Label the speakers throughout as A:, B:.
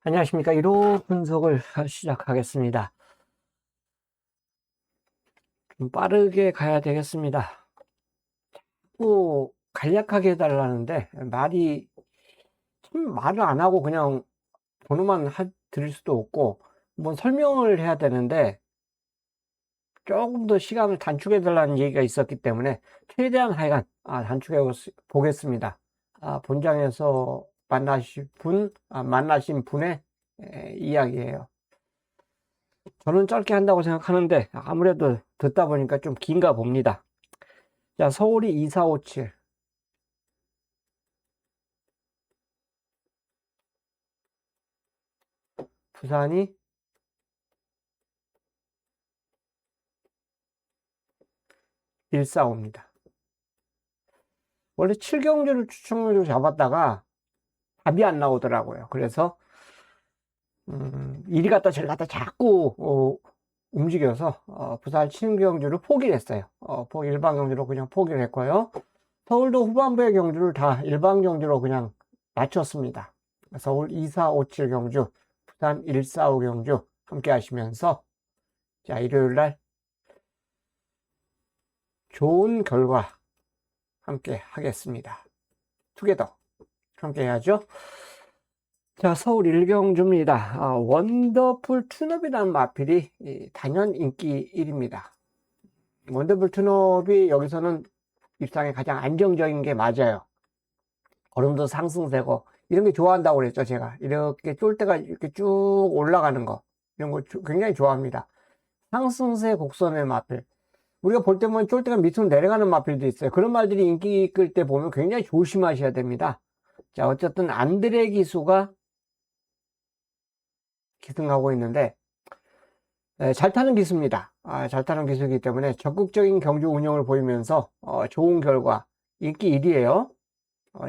A: 안녕하십니까. 1호 분석을 시작하겠습니다. 좀 빠르게 가야 되겠습니다. 또 간략하게 해달라는데 말을 안 하고 그냥 번호만 드릴 수도 없고 뭐 설명을 해야 되는데 조금 더 시간을 단축해 달라는 얘기가 있었기 때문에 최대한 하여간 단축해 보겠습니다. 본장에서 만나신 분의 이야기예요. 저는 짧게 한다고 생각하는데 아무래도 듣다 보니까 좀 긴가 봅니다. 자, 서울이 2457, 부산이 145입니다. 원래 7경주를 추천으로 잡았다가 답이 안 나오더라고요. 그래서 이리 갔다 저리 갔다 자꾸 움직여서 부산 7경주를 포기를 했어요. 일반 경주로 그냥 포기를 했고요. 서울도 후반부의 경주를 다 일반 경주로 그냥 낮췄습니다. 서울 2457 경주, 부산 145 경주 함께 하시면서 자, 일요일날 좋은 결과 함께 하겠습니다. 투게더 함께 해야죠. 자, 서울 1경주입니다. 원더풀 툰업이라는 마필이 단연 인기 1위입니다. 원더풀 툰업이 여기서는 입상에 가장 안정적인 게 맞아요. 걸음도 상승세고 이런 게 좋아한다고 그랬죠. 제가 이렇게 쫄대가 이렇게 쭉 올라가는 거 이런 거 굉장히 좋아합니다. 상승세 곡선의 마필, 우리가 볼 때면 쫄대가 밑으로 내려가는 마필도 있어요. 그런 말들이 인기 끌 때 보면 굉장히 조심하셔야 됩니다. 자, 어쨌든 안드레 기수가 기승하고 있는데 잘 타는 기수입니다. 잘 타는 기수이기 때문에 적극적인 경주 운영을 보이면서 좋은 결과, 인기 1위에요.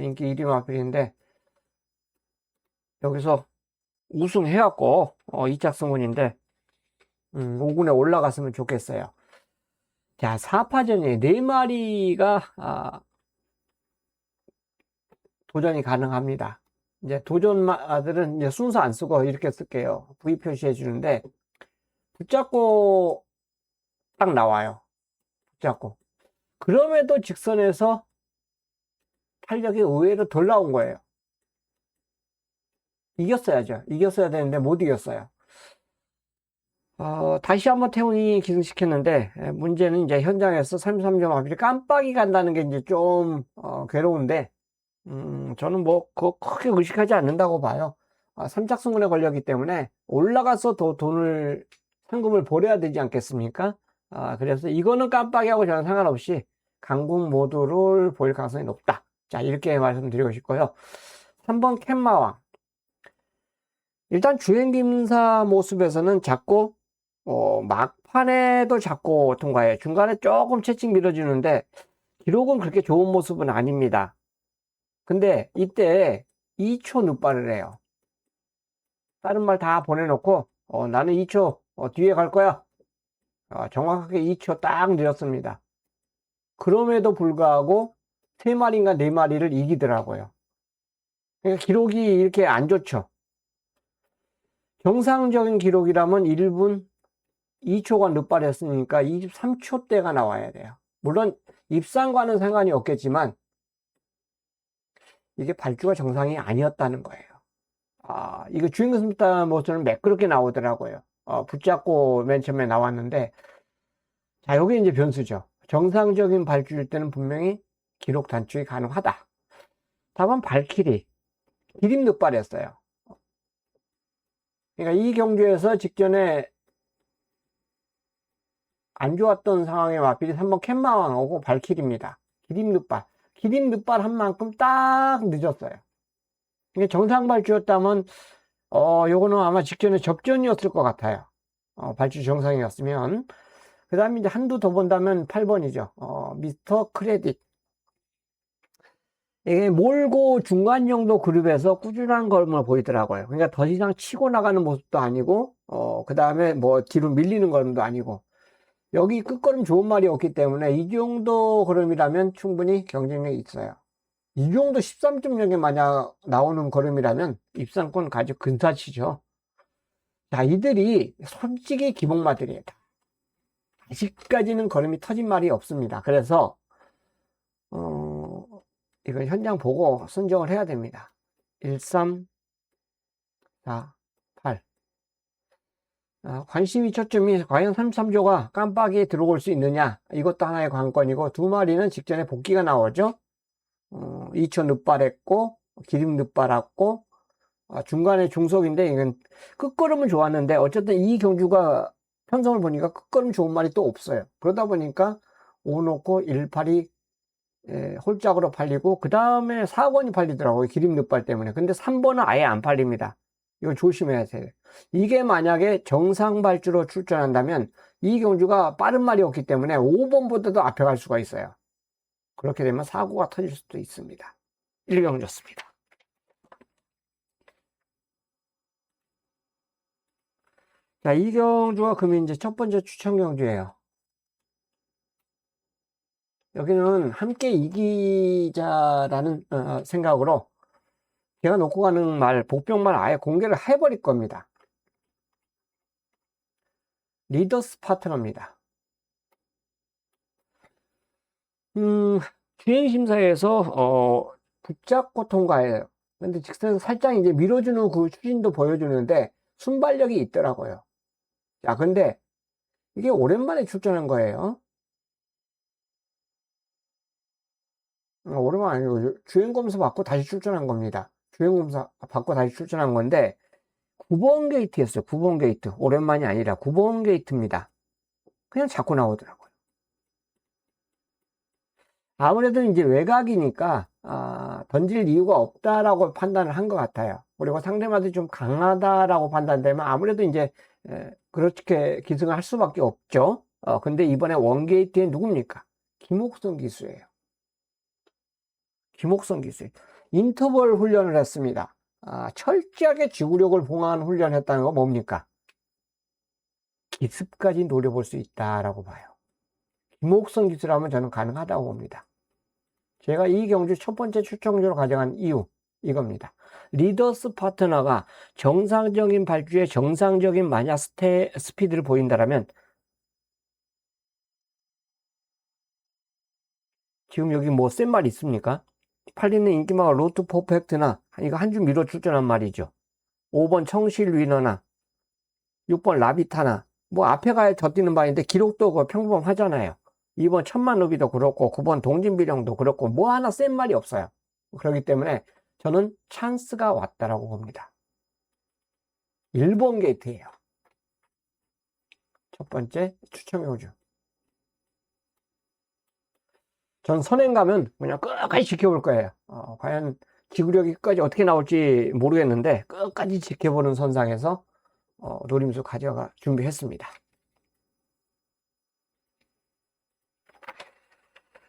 A: 인기 1위 마필인데 여기서 우승해갖고 2차 승원인데 5군에 올라갔으면 좋겠어요. 자, 4파전에 4마리가 도전이 가능합니다. 이제 도전마들은 이제 순서 안 쓰고 이렇게 쓸게요. V 표시해 주는데 붙잡고 딱 나와요. 붙잡고. 그럼에도 직선에서 탄력이 의외로 덜 나온 거예요. 이겼어야죠. 이겼어야 되는데 못 이겼어요. 다시 한번 태훈이 기승시켰는데 문제는 이제 현장에서 33점 앞이 깜빡이 간다는 게 이제 좀 괴로운데 저는 뭐 그거 크게 의식하지 않는다고 봐요. 3착승군에 걸렸기 때문에 올라가서 더 상금을 벌여야 되지 않겠습니까? 그래서 이거는 깜빡이하고 저는 상관없이 강국 모두를 보일 가능성이 높다. 자, 이렇게 말씀드리고 싶고요. 3번 캔마왕. 일단 주행김사 모습에서는 작고 막판에도 작고 통과해요. 중간에 조금 채찍 밀어주는데 기록은 그렇게 좋은 모습은 아닙니다. 근데 이때 2초 늦발을 해요. 다른 말 다 보내놓고 나는 2초 뒤에 갈 거야. 정확하게 2초 딱 늦었습니다. 그럼에도 불구하고 3마리인가 4마리를 이기더라고요. 그러니까 기록이 이렇게 안 좋죠. 정상적인 기록이라면 1분 2초가 늦발했으니까 23초대가 나와야 돼요. 물론 입상과는 상관이 없겠지만 이게 발주가 정상이 아니었다는 거예요. 이거 주행승부터 모습은 매끄럽게 나오더라고요. 붙잡고 맨 처음에 나왔는데, 자, 요게 이제 변수죠. 정상적인 발주일 때는 분명히 기록 단축이 가능하다. 다만 발길이 기립 늑발했어요. 그러니까 이 경주에서 직전에 안 좋았던 상황의 마필이 3번 캔마왕하고 발길입니다. 기립 늑발 한 만큼 딱 늦었어요. 그러니까 정상 발주였다면 요거는 아마 직전에 접전이었을 것 같아요. 발주 정상이었으면. 그 다음에 이제 한두 더 본다면 8번이죠. 미스터 크레딧. 이게 몰고 중간 정도 그룹에서 꾸준한 걸음을 보이더라고요. 그러니까 더 이상 치고 나가는 모습도 아니고, 그 다음에 뭐 뒤로 밀리는 걸음도 아니고, 여기 끝걸음 좋은 말이 없기 때문에 이 정도 걸음이라면 충분히 경쟁력이 있어요. 이 정도 13.0에 만약 나오는 걸음이라면 입상권 아주 근사치죠. 자, 이들이 솔직히 기복마들이에요. 아직까지는 걸음이 터진 말이 없습니다. 그래서 이거 현장 보고 선정을 해야 됩니다. 1, 3, 4, 8. 관심이 초점이 과연 33조가 깜빡이에 들어올 수 있느냐, 이것도 하나의 관건이고, 두 마리는 직전에 복귀가 나오죠. 2초 늦발했고 기름 늦발했고, 중간에 중속인데 이건 끝걸음은 좋았는데 어쨌든 이 경주가 편성을 보니까 끝걸음 좋은 말이 또 없어요. 그러다 보니까 5 놓고 1팔이 홀짝으로 팔리고, 그 다음에 4번이 팔리더라고요. 기름 늦발 때문에. 근데 3번은 아예 안 팔립니다. 이거 조심해야 돼요. 이게 만약에 정상 발주로 출전한다면 이 경주가 빠른 말이 없기 때문에 5번보다도 앞에 갈 수가 있어요. 그렇게 되면 사고가 터질 수도 있습니다. 1경주였습니다. 자, 이 경주가 그러면 이제 첫 번째 추천 경주예요. 여기는 함께 이기자라는 생각으로 제가 놓고 가는 말, 복병만 아예 공개를 해버릴 겁니다. 리더스 파트너입니다. 주행심사에서 붙잡고 통과해요. 근데 직선에서 살짝 이제 밀어주는 그 추진도 보여주는데 순발력이 있더라고요. 자, 근데 이게 오랜만에 출전한 거예요. 오랜만 아니고 주행검사 받고 다시 출전한 겁니다. 주행검사 받고 다시 출전한 건데 9번 게이트였어요. 9번 게이트. 오랜만이 아니라 9번 게이트입니다. 그냥 자꾸 나오더라고요. 아무래도 이제 외곽이니까 던질 이유가 없다라고 판단을 한 것 같아요. 그리고 상대마도 좀 강하다라고 판단되면 아무래도 이제 그렇게 기승을 할 수밖에 없죠. 근데 이번에 원게이트에 누굽니까? 김옥성 기수예요. 김옥성 기수. 인터벌 훈련을 했습니다. 철저하게 지구력을 봉하는 훈련을 했다는 건 뭡니까? 기습까지 노려볼 수 있다라고 봐요. 김옥성 기수라면 저는 가능하다고 봅니다. 제가 이 경주 첫 번째 추천주로 가져간 이유, 이겁니다. 리더스 파트너가 정상적인 발주에 정상적인 마냐 스피드를 보인다라면, 지금 여기 뭐 센 말 있습니까? 팔리는 인기마가 로트 퍼펙트나, 이거 한 줄 밀어 출전한 말이죠. 5번 청실 위너나 6번 라비타나, 뭐 앞에 가야 더 뛰는 바인데 기록도 평범하잖아요. 2번 천만루비도 그렇고 9번 동진비령도 그렇고 뭐 하나 센 말이 없어요. 그렇기 때문에 저는 찬스가 왔다라고 봅니다. 1번 게이트예요. 첫 번째 추첨 경주. 전 선행 가면 그냥 끝까지 지켜볼 거예요. 과연 지구력이 끝까지 어떻게 나올지 모르겠는데 끝까지 지켜보는 선상에서 노림수 가져가 준비했습니다.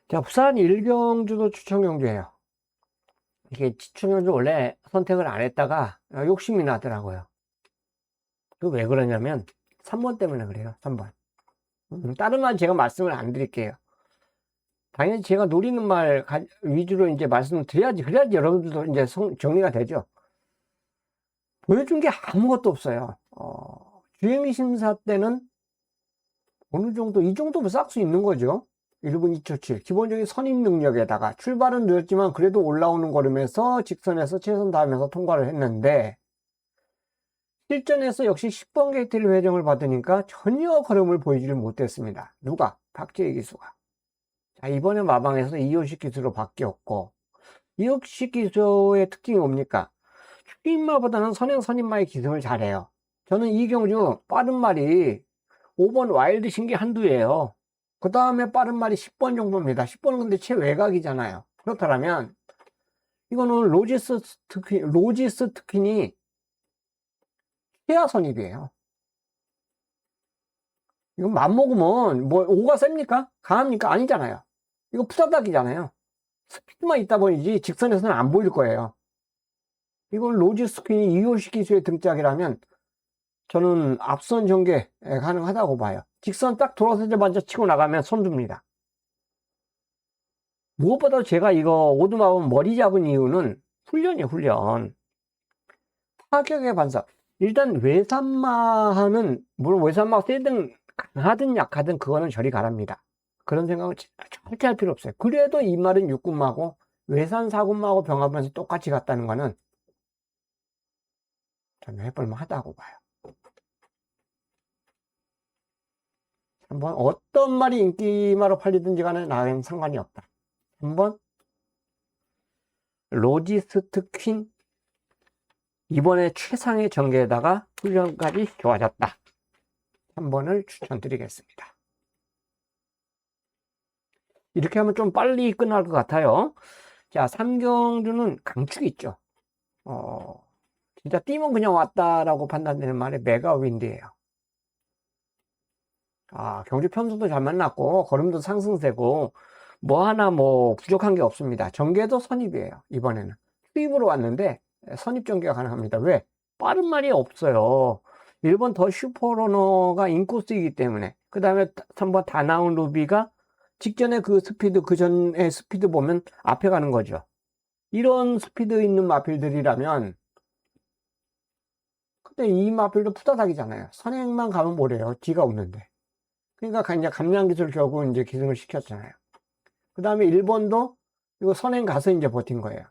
A: 자, 부산 1경주도 추천 경주예요. 이게 추천 경주 원래 선택을 안 했다가 욕심이 나더라고요. 그 왜 그러냐면 3번 때문에 그래요. 3번. 다른 말 제가 말씀을 안 드릴게요. 당연히 제가 노리는 말 위주로 이제 말씀을 드려야지. 그래야지 여러분들도 이제 정리가 되죠. 보여준 게 아무것도 없어요. 주행심사 때는 어느 정도, 이 정도면 싹 수 있는 거죠. 1분 2초 7. 기본적인 선임 능력에다가 출발은 늦었지만 그래도 올라오는 걸음에서 직선에서 최선 다하면서 통과를 했는데, 실전에서 역시 10번 게이트를 회정을 받으니까 전혀 걸음을 보이지를 못했습니다. 누가? 박재희 기수가. 자, 이번에 마방에서 이호식 기수로 바뀌었고, 이호식 기수의 특징이 뭡니까? 추임마보다는 선행선임마의 기승을 잘해요. 저는 이 경주 빠른 말이 5번 와일드 신기 한두예요. 그 다음에 빠른 말이 10번 정도입니다. 10번은 근데 최외곽이잖아요. 그렇다면 이거는 로지스 특킨이 최하 선입이에요. 이건 맘먹으면 뭐 5가 셉니까? 강합니까? 아니잖아요. 이거 푸다닥이잖아요. 스피드만 있다 보이지 직선에서는 안 보일 거예요. 이건 로지스 특킨이 이호식 기수의 등짝이라면 저는 앞선 전개 가능하다고 봐요. 직선 딱 돌아서자마자 치고 나가면 선두입니다. 무엇보다 제가 이거 오두마법 머리 잡은 이유는 훈련이에요, 훈련. 파격의 반사. 일단 외산마하는, 물론 외산마가 세든 강하든 약하든 그거는 저리 가랍니다. 그런 생각은 절대 할 필요 없어요. 그래도 이 말은 육군마고 외산 사군마하고 병합하면서 똑같이 갔다는 거는 저는 해볼만 하다고 봐요. 한번 어떤 말이 인기마로 팔리든지 간에 나는 상관이 없다. 한번 로지스트 퀸, 이번에 최상의 전개에다가 훈련까지 좋아졌다. 3번을 추천드리겠습니다. 이렇게 하면 좀 빨리 끝날 것 같아요. 자, 삼경주는 강축이 있죠. 진짜 띄면 그냥 왔다라고 판단되는 말이 메가윈드예요. 경주 편수도 잘 만났고 걸음도 상승세고 뭐 하나 뭐 부족한 게 없습니다. 전개도 선입이에요. 이번에는 수입으로 왔는데 선입 전개가 가능합니다. 왜? 빠른 말이 없어요. 1번 더 슈퍼러너가 인코스이기 때문에. 그 다음에 3번 다 나온 루비가 직전에 그 스피드, 그 전에 스피드 보면 앞에 가는 거죠. 이런 스피드 있는 마필들이라면, 근데 이 마필도 푸다닥이잖아요. 선행만 가면 뭐래요? 뒤가 없는데. 그러니까 이제 감량 기술 결국 이제 기승을 시켰잖아요. 그 다음에 1번도 이거 선행 가서 이제 버틴 거예요.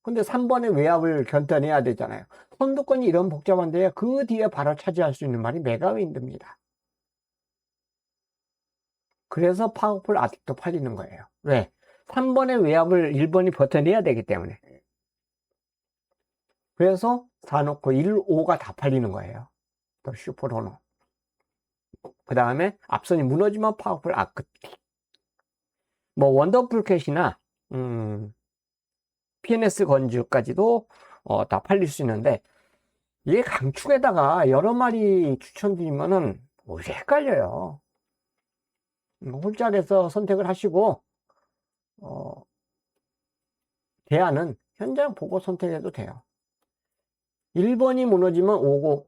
A: 근데 3번의 외압을 견뎌내야 되잖아요. 선두권이 이런 복잡한데 그 뒤에 바로 차지할 수 있는 말이 메가윈드입니다. 그래서 파워풀 아직도 팔리는 거예요. 왜? 3번의 외압을 1번이 버텨내야 되기 때문에. 그래서 4놓고 1, 5가 다 팔리는 거예요. 더 슈퍼로너. 그 다음에 앞선이 무너지면 파워풀 아크. 뭐 원더풀 캣이나 PNS 건주까지도 다 팔릴 수 있는데, 이게 강축에다가 여러 마리 추천드리면은 오히려 헷갈려요. 홀짝에서 선택을 하시고 대안은 현장 보고 선택해도 돼요. 1번이 무너지면 5고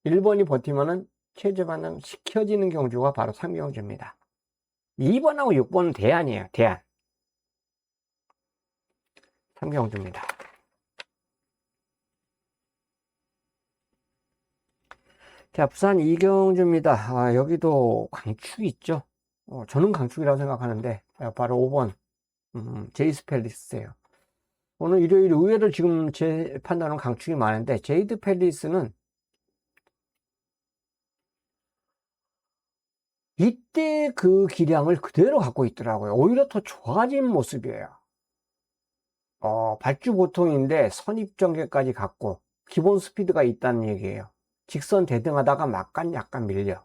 A: 1번이 버티면은 체제 반응 시켜지는 경주가 바로 3경주입니다. 2번하고 6번은 대안이에요. 대안. 3경주입니다. 자, 부산 2경주입니다. 여기도 강축이 있죠. 저는 강축이라고 생각하는데 바로 5번 제이스 팰리스예요. 오늘 일요일 의외로 지금 제 판단은 강축이 많은데 제이드 팰리스는 이때 그 기량을 그대로 갖고 있더라고요. 오히려 더 좋아진 모습이에요. 발주 보통인데 선입전개까지 갖고 기본 스피드가 있다는 얘기예요. 직선 대등하다가 막간 약간 밀려.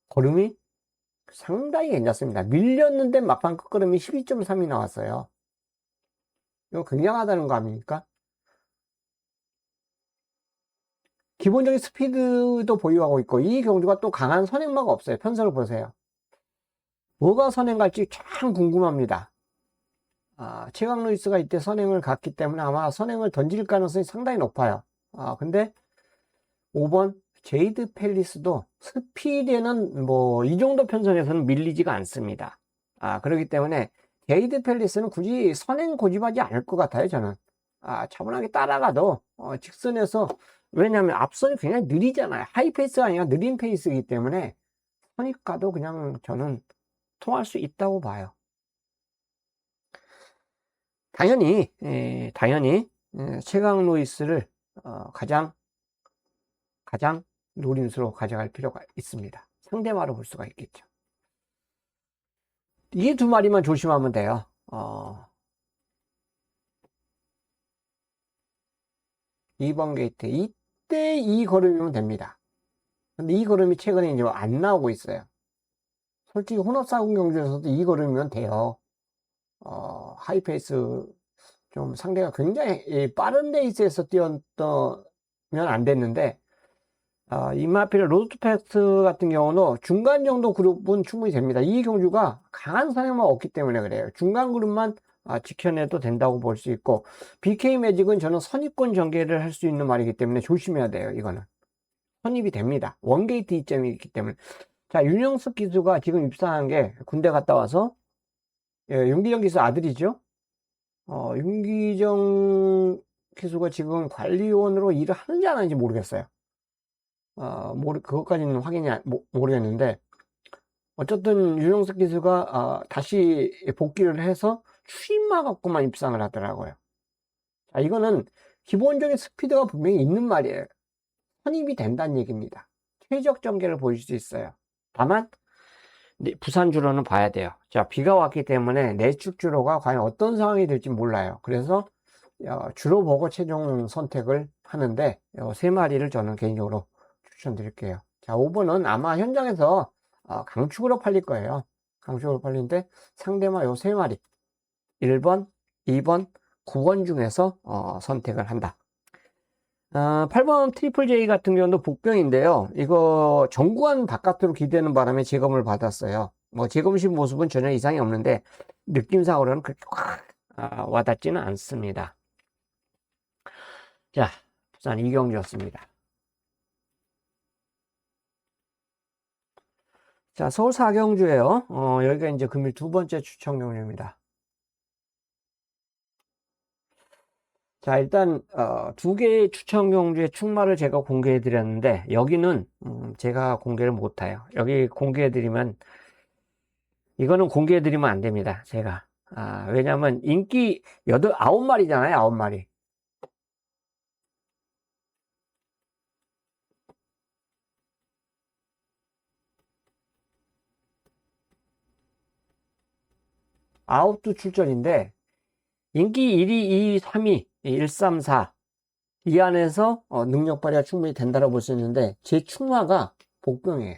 A: 걸음이 상당히 괜찮습니다. 밀렸는데 막판 끝걸음이 12.3이 나왔어요. 이거 굉장하다는 거 아닙니까? 기본적인 스피드도 보유하고 있고 이 경주가 또 강한 선행마가 없어요. 편성을 보세요. 뭐가 선행 갈지 참 궁금합니다. 최강 루이스가 이때 선행을 갔기 때문에 아마 선행을 던질 가능성이 상당히 높아요. 근데 5번 제이드 팰리스도 스피드에는 뭐 이 정도 편성에서는 밀리지가 않습니다. 그렇기 때문에 제이드 팰리스는 굳이 선행 고집하지 않을 것 같아요. 저는 차분하게 따라가도 직선에서, 왜냐하면 앞선이 굉장히 느리잖아요. 하이 페이스가 아니라 느린 페이스이기 때문에 선입가도 그냥 저는 통할 수 있다고 봐요. 당연히 최강 루이스를 가장 노림수로 가져갈 필요가 있습니다. 상대마로 볼 수가 있겠죠. 이 두 마리만 조심하면 돼요. 2번 게이트 이때 이 걸음이면 됩니다. 근데 이 걸음이 최근에 이제 안 나오고 있어요. 솔직히 혼합사군 경주에서도 이 걸음이면 돼요. 하이페이스 좀 상대가 굉장히 빠른 레이스에서 뛰었다면 안 됐는데, 이마필 로드패스 같은 경우는 중간 정도 그룹은 충분히 됩니다. 이 경주가 강한 선행만 없기 때문에 그래요. 중간 그룹만 지켜내도 된다고 볼 수 있고, BK 매직은 저는 선입권 전개를 할 수 있는 말이기 때문에 조심해야 돼요. 이거는 선입이 됩니다. 원게이트 이점이 있기 때문에. 자, 윤영석 기수가 지금 입사한 게 군대 갔다 와서 윤기정 기수 아들이죠. 윤기정 기수가 지금 관리원으로 일을 하는지 안 하는지 모르겠어요. 그것까지는 모르겠는데, 어쨌든 유영석 기수가 다시 복귀를 해서 추임마 갖고만 입상을 하더라고요. 자, 이거는 기본적인 스피드가 분명히 있는 말이에요. 선입이 된다는 얘기입니다. 최적 전개를 보일 수 있어요. 다만 부산 주로는 봐야 돼요. 자, 비가 왔기 때문에 내축 주로가 과연 어떤 상황이 될지 몰라요. 그래서 주로 보고 최종 선택을 하는데 세 마리를 저는 개인적으로 추천드릴게요. 자, 5번은 아마 현장에서 강축으로 팔릴 거예요. 강축으로 팔리는데 상대만 요 세 마리 1번, 2번, 9번 중에서 선택을 한다. 8번 트리플 J 같은 경우도 복병인데요. 이거 정구안 바깥으로 기대는 바람에 재검을 받았어요. 뭐 재검식 모습은 전혀 이상이 없는데 느낌상으로는 그렇게 확 와닿지는 않습니다. 자, 부산 이경주였습니다. 자, 서울 사경주예요. 여기가 이제 금일 두 번째 추천 경주입니다. 자, 일단 두 개의 추천 경주의 충마를 제가 공개해 드렸는데 여기는 제가 공개를 못 해요. 여기 공개해 드리면 이거는 공개해 드리면 안 됩니다. 제가 왜냐면 인기 9마리잖아요. 9마리. 아홉도 출전인데 인기 1위, 2위, 3위, 1, 3, 4 이 안에서 능력 발휘가 충분히 된다고 볼 수 있는데 제 충마가 복병이에요.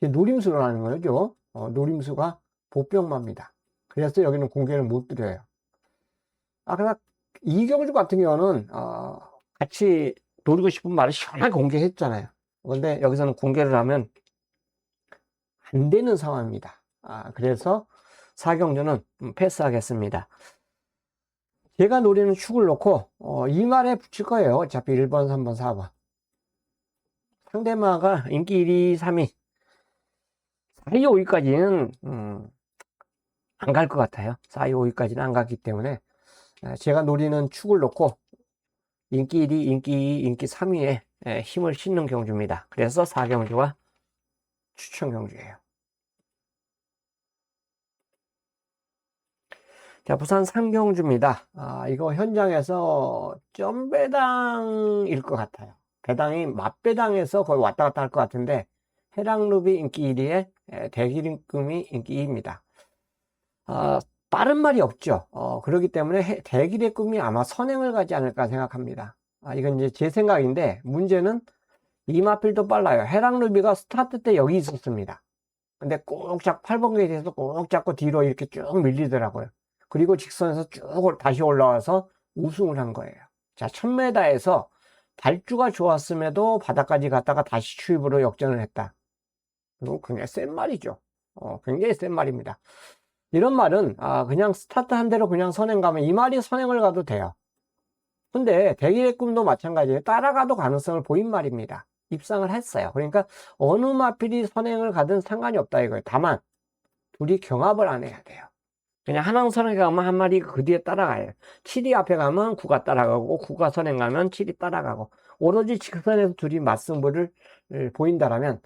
A: 제 노림수라는 거죠. 노림수가 복병마입니다. 그래서 여기는 공개를 못 드려요. 그러나 이경주 같은 경우는 같이 노리고 싶은 말을 시원하게 공개했잖아요. 그런데 여기서는 공개를 하면 안 되는 상황입니다. 그래서 사경주는 패스하겠습니다. 제가 노리는 축을 놓고 이 말에 붙일 거예요. 어차피 1번, 3번, 4번. 상대마가 인기 1위, 3위, 4위, 5위까지는 안 갈 것 같아요. 4위, 5위까지는 안 갔기 때문에 제가 노리는 축을 놓고 인기 1위, 인기 2위, 인기 3위에 힘을 싣는 경주입니다. 그래서 4경주와 추천 경주예요. 자, 부산 상경주입니다. 이거 현장에서 점배당일 것 같아요. 배당이 맛배당에서 거의 왔다 갔다 할 것 같은데 해랑루비 인기 1위에 대기림금이 인기 2위입니다. 빠른 말이 없죠. 그렇기 때문에 대길의 꿈이 아마 선행을 가지 않을까 생각합니다. 이건 이제 제 생각인데 문제는 이마필도 빨라요. 해랑루비가 스타트 때 여기 있었습니다. 근데 꼭 잡고 8번 게이트에서 꼭 잡고 뒤로 이렇게 쭉 밀리더라고요. 그리고 직선에서 쭉 다시 올라와서 우승을 한 거예요. 자, 1000m에서 발주가 좋았음에도 바닥까지 갔다가 다시 추입으로 역전을 했다. 이건 굉장히 센 말이죠. 굉장히 센 말입니다. 이런 말은 그냥 스타트 한 대로 그냥 선행 가면 이 말이 선행을 가도 돼요. 근데 대길의 꿈도 마찬가지예요. 따라가도 가능성을 보인 말입니다. 입상을 했어요. 그러니까 어느 마필이 선행을 가든 상관이 없다 이거예요. 다만 둘이 경합을 안 해야 돼요. 그냥 한항 선행 가면 한 마리 그 뒤에 따라가요. 7위 앞에 가면 9가 따라가고 9가 선행 가면 7이 따라가고 오로지 직선에서 둘이 맞승부를 보인다라면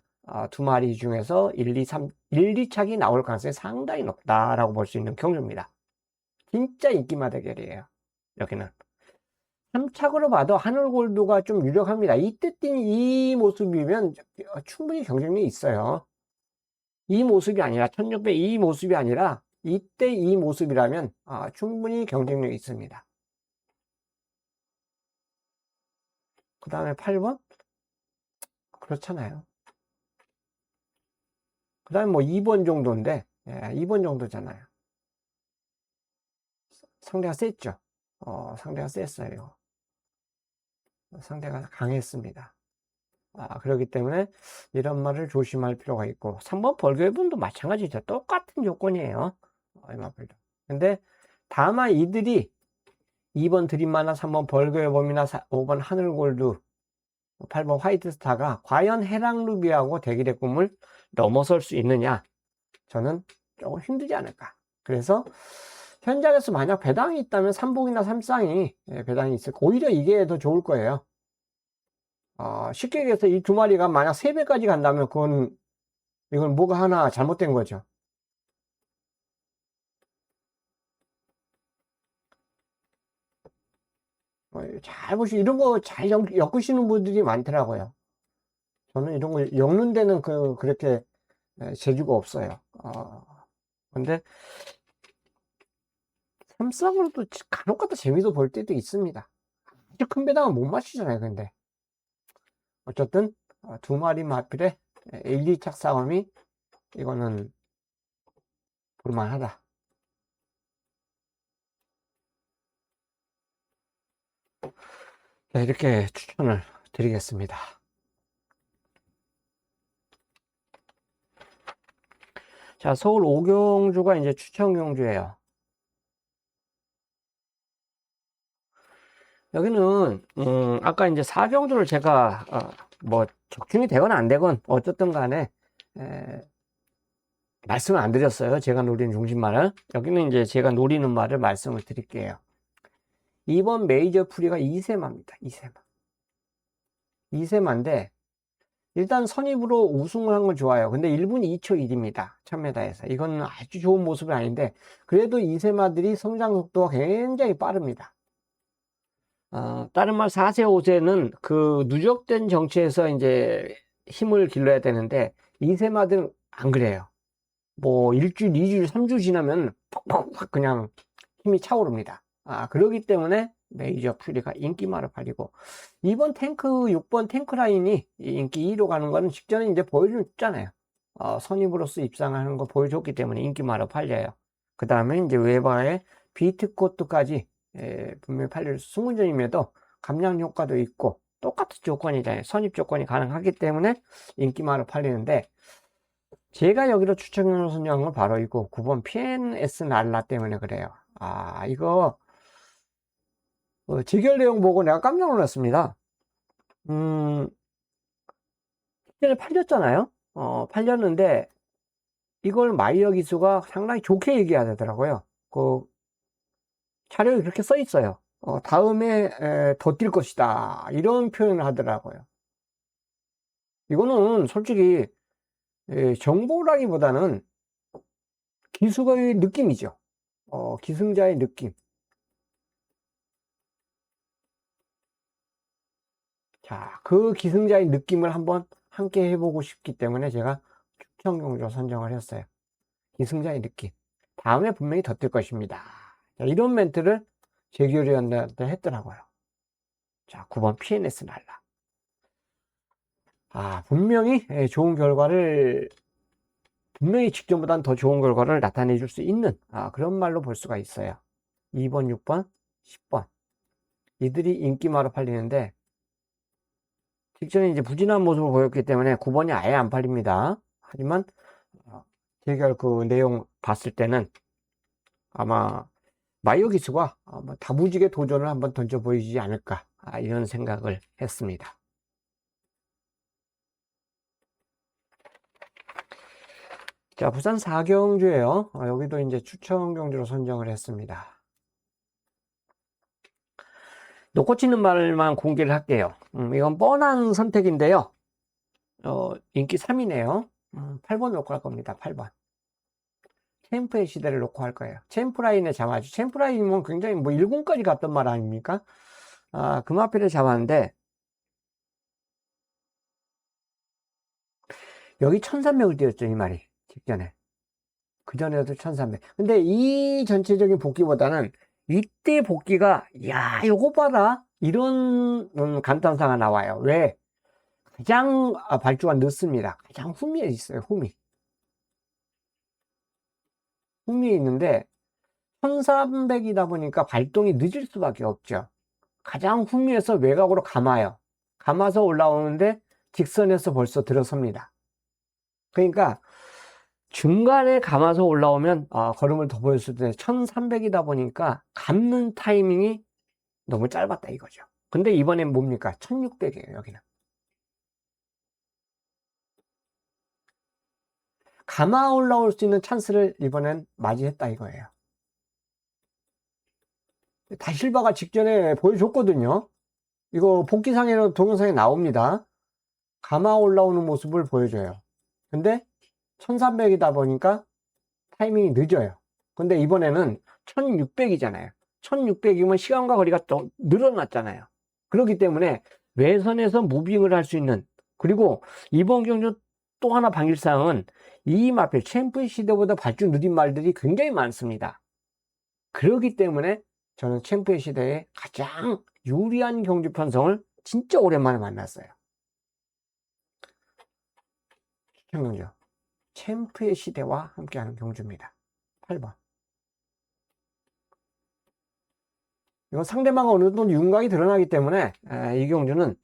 A: 두 마리 중에서 1, 2, 3, 1, 2착이 나올 가능성이 상당히 높다라고 볼 수 있는 경주입니다. 진짜 인기마 대결이에요. 여기는 3착으로 봐도 하늘골드가 좀 유력합니다. 이때 뛴 이 모습이면 충분히 경쟁력이 있어요. 이 모습이 아니라 1600 이 모습이 아니라 이때 이 모습이라면 충분히 경쟁력이 있습니다. 그 다음에 8번? 그렇잖아요. 그 다음에 뭐 2번 정도인데 2번 정도잖아요. 상대가 셌죠. 상대가 셌어요. 상대가 강했습니다. 그렇기 때문에 이런 말을 조심할 필요가 있고 3번 벌교해분도 마찬가지죠. 똑같은 조건이에요. 얼마불도. 근데 다만 이들이 2번 드림마나 3번 벌교해봄이나 5번 하늘골드 8번 화이트스타가 과연 해랑루비하고 대길의 꿈을 넘어설 수 있느냐 저는 조금 힘들지 않을까. 그래서 현장에서 만약 배당이 있다면 삼봉이나 삼쌍이 배당이 있을 오히려 이게 더 좋을 거예요. 쉽게 얘기해서 이 두 마리가 만약 3배까지 간다면 이건 뭐가 하나 잘못된 거죠. 잘 이런 거 잘 엮으시는 분들이 많더라고요. 저는 이런 거 엮는 데는 그렇게 재주가 없어요. 근데 삼쌍으로도 간혹 가다 재미도 볼 때도 있습니다. 아주 큰 배당은 못 마시잖아요, 근데. 어쨌든, 두 마리 마필의 1, 2착 싸움이, 이거는 볼만하다. 네, 이렇게 추천을 드리겠습니다. 자, 서울 오경주가 이제 추천 경주예요. 여기는 아까 이제 사경주를 제가 뭐 적중이 되건 안 되건 어쨌든 간에 말씀을 안 드렸어요. 제가 노리는 중심말을. 여기는 이제 제가 노리는 말을 말씀을 드릴게요. 이번 메이저 풀이가 2세마입니다. 2세마. 2세마인데 일단 선입으로 우승을 한 건 좋아요. 근데 1분 2초 1입니다. 1000m에서. 이건 아주 좋은 모습은 아닌데 그래도 2세마들이 성장 속도가 굉장히 빠릅니다. 다른 말 4세, 5세는 그 누적된 정체에서 이제 힘을 길러야 되는데 2세마들은 안 그래요. 뭐 일주일, 2주일, 3주 지나면 퍽퍽 그냥 힘이 차오릅니다. 그러기 때문에 메이저 풀이가 인기마로 팔리고 이번 탱크 6번 탱크 라인이 인기 2위로 가는 거는 직전에 이제 보여줬잖아요. 선입으로서 입상하는 거 보여줬기 때문에 인기마로 팔려요. 그 다음에 이제 웨바의 비트코트까지 분명히 팔릴 승문전임에도 감량 효과도 있고 똑같은 조건이잖아요. 선입 조건이 가능하기 때문에 인기마로 팔리는데 제가 여기로 추천을 선정한 건 바로 이거 9번 PNS 날라 때문에 그래요. 이거 재결 내용 보고 내가 깜짝 놀랐습니다. 실제로 팔렸잖아요. 팔렸는데 이걸 마이어 기수가 상당히 좋게 얘기하더라고요. 그 자료에 그렇게 써 있어요. 다음에 더 뛸 것이다 이런 표현을 하더라고요. 이거는 솔직히 정보라기보다는 기수의 느낌이죠. 기승자의 느낌. 자, 그 기승자의 느낌을 한번 함께 해보고 싶기 때문에 제가 추천 경주로 선정을 했어요. 기승자의 느낌. 다음에 분명히 더 뜰 것입니다. 자, 이런 멘트를 재규리한테 했더라고요. 자, 9번 PNS 날라. 분명히 좋은 결과를, 분명히 직전보다는 더 좋은 결과를 나타내 줄 수 있는 그런 말로 볼 수가 있어요. 2번, 6번, 10번. 이들이 인기마로 팔리는데 직전에 이제 부진한 모습을 보였기 때문에 9번이 아예 안 팔립니다. 하지만 재결 그 내용 봤을 때는 아마 마이어 기수가 다부지게 도전을 한번 던져 보이지 않을까 이런 생각을 했습니다. 자, 부산 사경주예요. 여기도 이제 추천 경주로 선정을 했습니다. 놓고 치는 말만 공개를 할게요. 이건 뻔한 선택인데요. 인기 3위네요. 8번 놓고 할 겁니다. 8번. 챔프의 시대를 놓고 할 거예요. 챔프라인에 잡아주. 챔프라인은 굉장히 뭐 1군까지 갔던 말 아닙니까? 금화표를 잡았는데 여기 1300을 뛰었죠, 이 말이. 직전에. 그전에도 1300. 근데 이 전체적인 복귀보다는 이때 복귀가, 야, 요거 봐라. 이런 감탄사가 나와요. 왜? 가장 발주가 늦습니다. 가장 후미에 있어요, 후미. 후미에 있는데, 1300이다 보니까 발동이 늦을 수밖에 없죠. 가장 후미에서 외곽으로 감아요. 감아서 올라오는데, 직선에서 벌써 들어섭니다. 그러니까, 중간에 감아서 올라오면 걸음을 더 보였을 때 1300이다 보니까 감는 타이밍이 너무 짧았다 이거죠. 근데 이번엔 뭡니까? 1600이에요 여기는. 감아 올라올 수 있는 찬스를 이번엔 맞이했다 이거예요. 다실바가 직전에 보여줬거든요. 이거 복귀상에는 동영상에 나옵니다. 감아 올라오는 모습을 보여줘요. 근데 1300이다 보니까 타이밍이 늦어요. 근데 이번에는 1600이잖아요. 1600이면 시간과 거리가 또 늘어났잖아요. 그렇기 때문에 외선에서 무빙을 할 수 있는, 그리고 이번 경주 또 하나 방일사항은 이 마필 챔프의 시대보다 발주 느린 말들이 굉장히 많습니다. 그렇기 때문에 저는 챔프의 시대에 가장 유리한 경주 편성을 진짜 오랜만에 만났어요. 추천 경주 챔프의 시대와 함께하는 경주입니다. 8번. 이건 상대방이 어느 정도 윤곽이 드러나기 때문에 이 경주는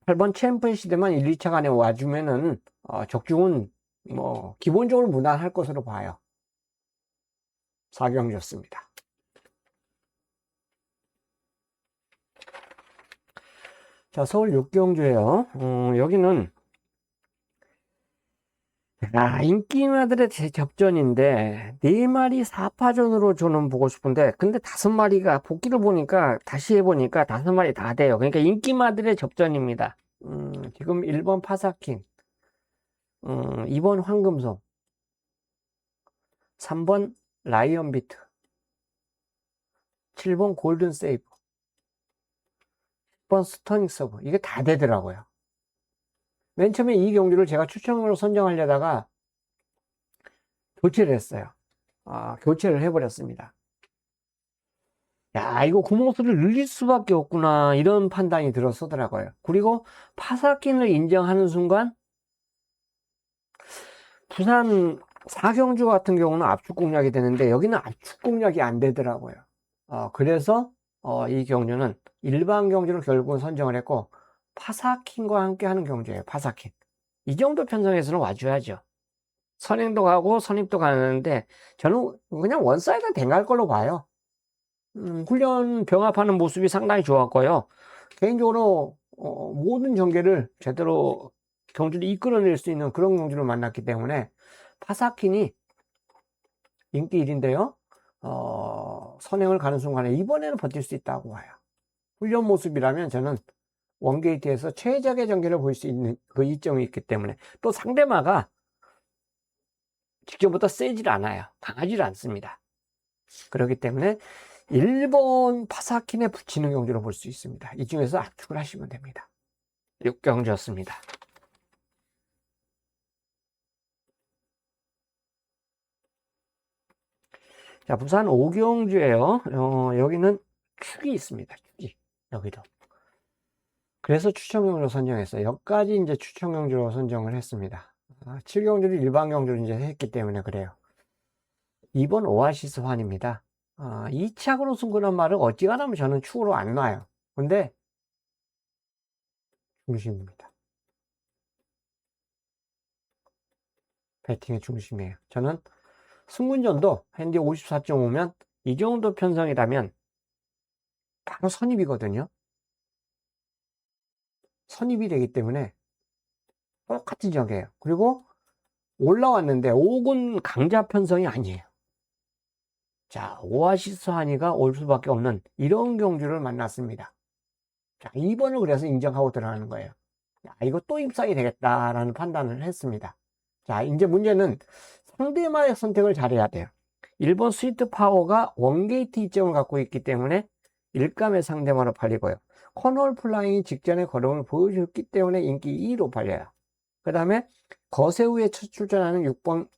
A: 8번 챔프의 시대만 1, 2차 간에 와주면은 적중은 뭐 기본적으로 무난할 것으로 봐요. 4경주였습니다. 자, 서울 6경주예요. 여기는 인기마들의 접전인데 4마리 4파전으로 저는 보고 싶은데, 근데 5마리가 복귀를 보니까 다시 해보니까 5마리 다 돼요. 그러니까 인기마들의 접전입니다. 지금 1번 파사킨, 2번 황금송, 3번 라이언비트, 7번 골든세이브, 10번 스터닝서브. 이게 다 되더라고요. 맨 처음에 이 경주를 제가 추천으로 선정하려다가 교체를 했어요. 교체를 해버렸습니다. 야, 이거 구멍수를 늘릴 수밖에 없구나, 이런 판단이 들었더라고요. 그리고 파사킨을 인정하는 순간 부산 4경주 같은 경우는 압축 공략이 되는데 여기는 압축 공략이 안 되더라고요. 그래서 이 경주는 일반 경주를 결국은 선정을 했고 파사킨과 함께 하는 경주예요. 파사킨. 이 정도 편성에서는 와줘야죠. 선행도 가고 선입도 가는데 저는 그냥 원사이드 댕갈 걸로 봐요. 훈련 병합하는 모습이 상당히 좋았고요. 개인적으로 모든 전개를 제대로 경주를 이끌어낼 수 있는 그런 경주를 만났기 때문에 파사킨이 인기 1인데요. 선행을 가는 순간에 이번에는 버틸 수 있다고 봐요. 훈련 모습이라면 저는 원게이트에서 최적의 전개를 볼 수 있는 그 이점이 있기 때문에, 또 상대마가 직전부터 세질 않아요. 강하질 않습니다. 그렇기 때문에 1번 파사킨에 붙이는 경주로 볼 수 있습니다. 이 중에서 압축을 하시면 됩니다. 6경주였습니다. 자, 부산 5경주예요. 여기는 축이 있습니다. 축이. 여기도. 그래서 추천경주로 선정했어요. 여기까지 이제 추천경주로 선정을 했습니다. 7경주를 일반 경주를 이제 했기 때문에 그래요. 2번 오아시스 환입니다. 2착으로 승부란 말을 어찌가라면 저는 축으로 안 놔요. 근데 중심입니다. 배팅의 중심이에요. 저는 승군전도 핸디 54.5면 이 정도 편성이라면 바로 선입이거든요. 선입이 되기 때문에 똑같은 전개예요. 그리고 올라왔는데 5군 강자 편성이 아니에요. 자, 오아시스 한이가 올 수밖에 없는 이런 경주를 만났습니다. 자, 2번을 그래서 인정하고 들어가는 거예요. 야, 이거 또 입상이 되겠다라는 판단을 했습니다. 자, 이제 문제는 상대마의 선택을 잘해야 돼요. 1번 스위트 파워가 원게이트 이점을 갖고 있기 때문에 일감의 상대마로 팔리고요. 커널 플라잉이 직전에 걸음을 보여줬기 때문에 인기 2위로 팔려요. 그 다음에 거세우에 첫 출전하는 6번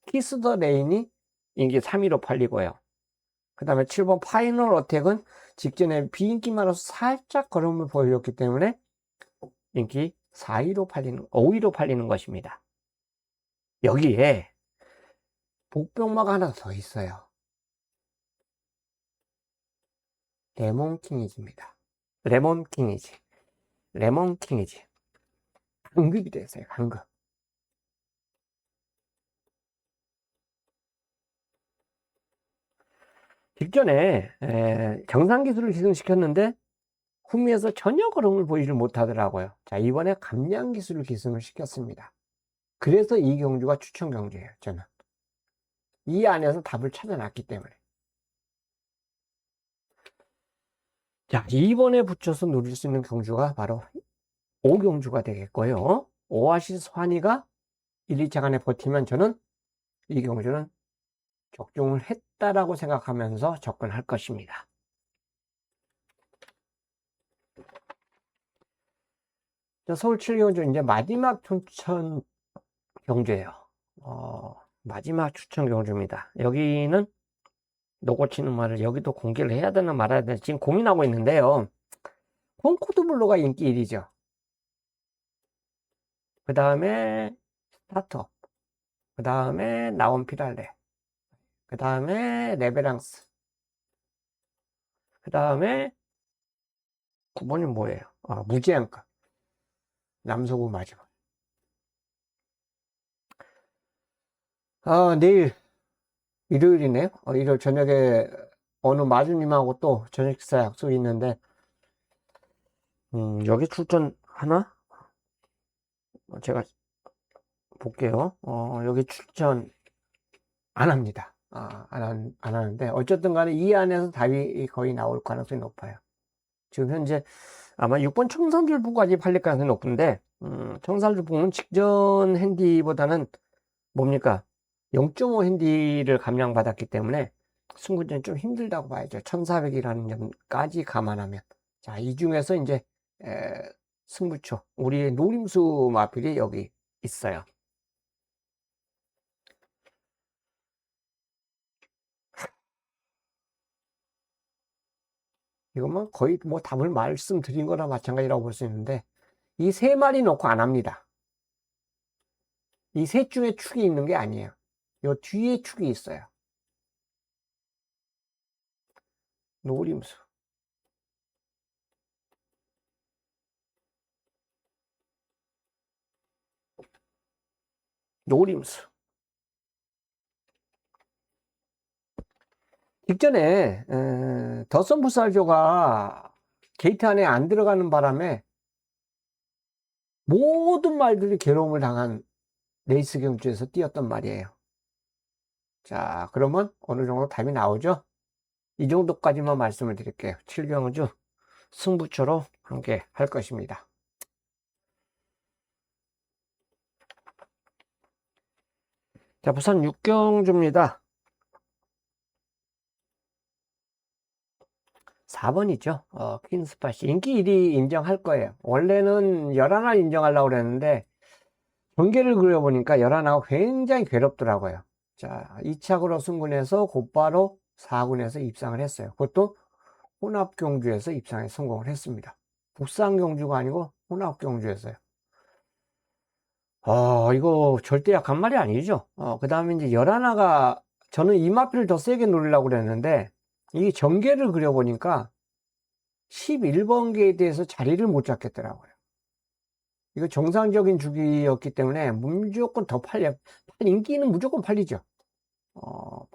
A: 키스 더 레인이 인기 3위로 팔리고요. 그 다음에 7번 파이널 어택은 직전에 비인기만으로서 살짝 걸음을 보여줬기 때문에 인기 5위로 팔리는 것입니다. 여기에 복병마가 하나 더 있어요. 레몬킹이지입니다. 레몬킹이지. 강급이 됐어요. 강급. 직전에 정상기술을 기승시켰는데 후미에서 전혀 걸음을 보이지 못하더라고요. 자, 이번에 감량기술을 기승을 시켰습니다. 그래서 이 경주가 추천 경주예요, 저는. 이 안에서 답을 찾아놨기 때문에. 자, 2번에 붙여서 누릴 수 있는 경주가 바로 5경주가 되겠고요. 오아시스 환희가 1, 2차 간에 버티면 저는 이 경주는 적중을 했다라고 생각하면서 접근할 것입니다. 자, 서울 7경주 이제 마지막 추천 경주예요. 마지막 추천 경주입니다. 여기는 노고치는 말을 여기도 공개를 해야 되나 말아야 되나 지금 고민하고 있는데요. 콩코드 블루가 인기 1위죠. 그 다음에 스타트업, 그 다음에 나온 피랄레, 그 다음에 레베랑스, 그 다음에 9번이 뭐예요? 무제한가 남서구 마지막. 내일 일요일이네요. 일요일 저녁에 어느 마주님하고 또 저녁 식사 약속이 있는데 여기 출전하나? 제가 볼게요. 여기 출전 안 합니다. 안 하는데 어쨌든 간에 이 안에서 답이 거의 나올 가능성이 높아요. 지금 현재 아마 6번 청산줄부까지 팔릴 가능성이 높은데 청산줄부는 직전 핸디보다는 뭡니까? 0.5 핸디를 감량받았기 때문에 승부전 좀 힘들다고 봐야죠. 1400이라는 점까지 감안하면. 자, 이 중에서 이제 승부처 우리의 노림수 마필이 여기 있어요. 이거만 거의 뭐 답을 말씀드린 거나 마찬가지라고 볼 수 있는데 이 세 마리 놓고 안 합니다. 이 셋 중에 축이 있는 게 아니에요. 요 뒤에 축이 있어요. 노림수. 노림수. 직전에 더선 부살조가 게이트 안에 안 들어가는 바람에 모든 말들이 괴로움을 당한 레이스 경주에서 뛰었단 말이에요. 자, 그러면 어느 정도 답이 나오죠? 이 정도까지만 말씀을 드릴게요. 7경주 승부처로 함께 할 것입니다. 자, 부산 6경주입니다. 4번이죠. 퀸스팟이 인기 1위 인정할 거예요. 원래는 11알 인정하려고 그랬는데 경계를 그려보니까 11하고 굉장히 괴롭더라고요. 자, 2착으로 승군해서 곧바로 4군에서 입상을 했어요. 그것도 혼합경주에서 입상에 성공을 했습니다. 북상경주가 아니고 혼합경주에서요. 이거 절대 약한 말이 아니죠. 그 다음에 이제 11하가 저는 이마필을 더 세게 노리려고 그랬는데 이 전개를 그려보니까 11번 게이트에서 자리를 못 잡겠더라고요. 이거 정상적인 주기였기 때문에 무조건 더 팔려요. 인기는 무조건 팔리죠.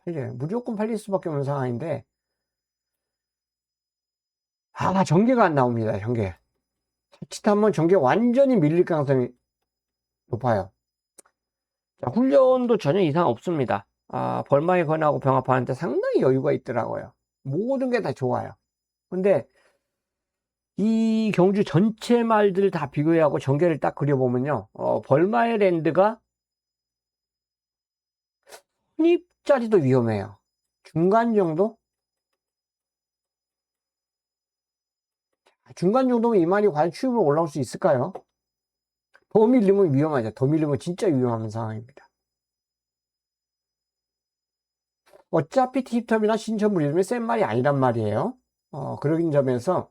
A: 팔려요. 무조건 팔릴 수밖에 없는 상황인데 전개가 안 나옵니다. 전개. 자칫하면 전개 완전히 밀릴 가능성이 높아요. 자, 훈련도 전혀 이상 없습니다. 벌마에 권하고 병합하는데 상당히 여유가 있더라고요. 모든 게 다 좋아요. 근데 이 경주 전체 말들 다 비교하고 전개를 딱 그려보면요. 벌마의 랜드가 혼입자리도 위험해요. 중간 정도? 중간 정도면 이 말이 과연 추입으로 올라올 수 있을까요? 더 밀리면 위험하죠. 더 밀리면 진짜 위험한 상황입니다. 어차피 팁톱이나 신천물 이름이 센 말이 아니란 말이에요. 그런 점에서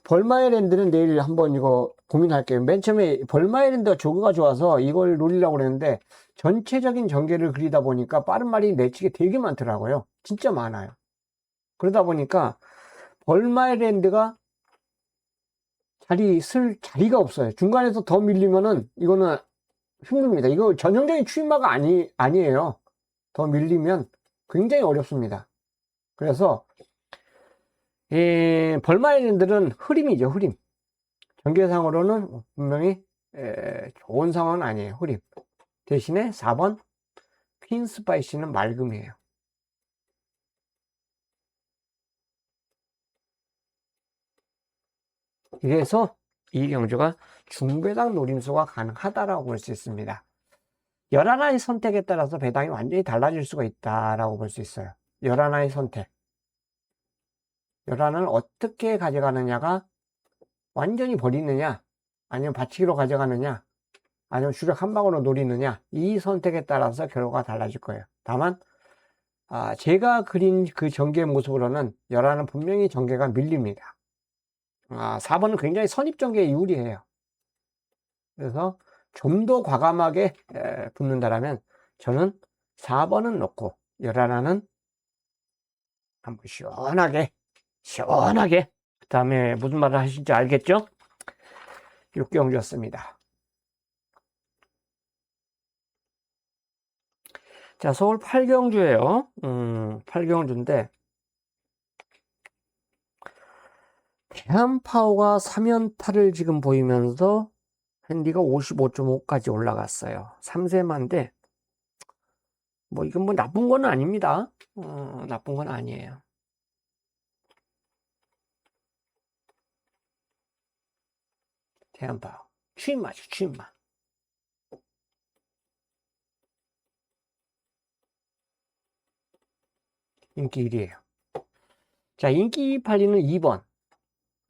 A: 벌마이랜드는 내일 한번 이거 고민할게요. 맨 처음에 벌마이랜드가 조교가 좋아서 이걸 노리려고 그랬는데 전체적인 전개를 그리다 보니까 빠른 말이 내치게 되게 많더라고요. 진짜 많아요. 그러다 보니까 벌마이랜드가 쓸 자리가 없어요. 중간에서 더 밀리면은 이거는 힘듭니다. 이거 전형적인 추임마가 아니에요. 더 밀리면 굉장히 어렵습니다. 그래서 벌마이랜드는 흐림이죠. 흐림. 전개상으로는 분명히 좋은 상황은 아니에요. 흐림. 대신에 4번 퀸 스파이시는 맑음이에요. 이래서 이 경주가 중배당 노림수가 가능하다라고 볼 수 있습니다. 11하의 선택에 따라서 배당이 완전히 달라질 수가 있다라고 볼 수 있어요. 11하의 선택. 11을 어떻게 가져가느냐가 완전히 버리느냐, 아니면 받치기로 가져가느냐, 아니면 주력 한 방으로 노리느냐, 이 선택에 따라서 결과가 달라질 거예요. 다만 제가 그린 그 전개 모습으로는 11은 분명히 전개가 밀립니다. 4번은 굉장히 선입전개에 유리해요. 그래서 좀 더 과감하게 붙는다라면 저는 4번은 놓고 11은 한번 시원하게 그 다음에 무슨 말을 하실지 알겠죠? 6경주였습니다. 자, 서울 8경주예요. 8경주인데 대한파워가 3연타를 지금 보이면서 핸디가 55.5까지 올라갔어요. 3세만인데 뭐 이건 뭐 나쁜 건 아닙니다. 나쁜 건 아니에요. 대한파워 추임마죠, 추임마. 인기 1위에요. 자, 인기 2팔리는 2번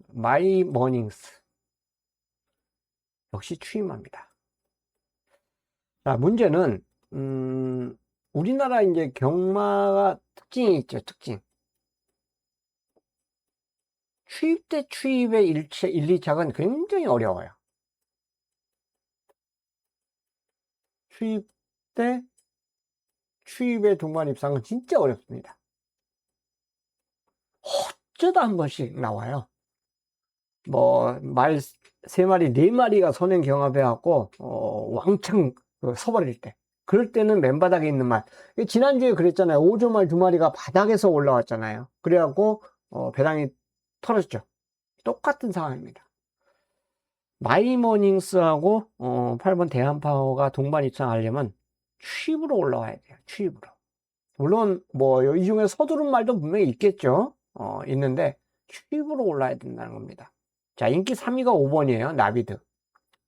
A: 마이 머닝스. 역시 추임마입니다. 자, 문제는 우리나라 이제 경마가 특징이 있죠, 특징. 추입 대 추입의 1, 2착은 굉장히 어려워요. 추입 대 추입의 동반 입상은 진짜 어렵습니다. 어쩌다 한 번씩 나와요. 뭐 말 3마리, 4마리가 선행 경합해 갖고 왕창 서버릴 때, 그럴 때는 맨바닥에 있는 말, 지난주에 그랬잖아요. 5조말 2마리가 바닥에서 올라왔잖아요. 그래갖고 배당이 털었죠. 똑같은 상황입니다. 마이머닝스하고 8번 대한파워가 동반 입상하려면 추입으로 올라와야 돼요. 추입으로. 물론 뭐 이 중에 서두른 말도 분명히 있겠죠. 있는데 추입으로 올라야 된다는 겁니다. 자, 인기 3위가 5번이에요. 나비드.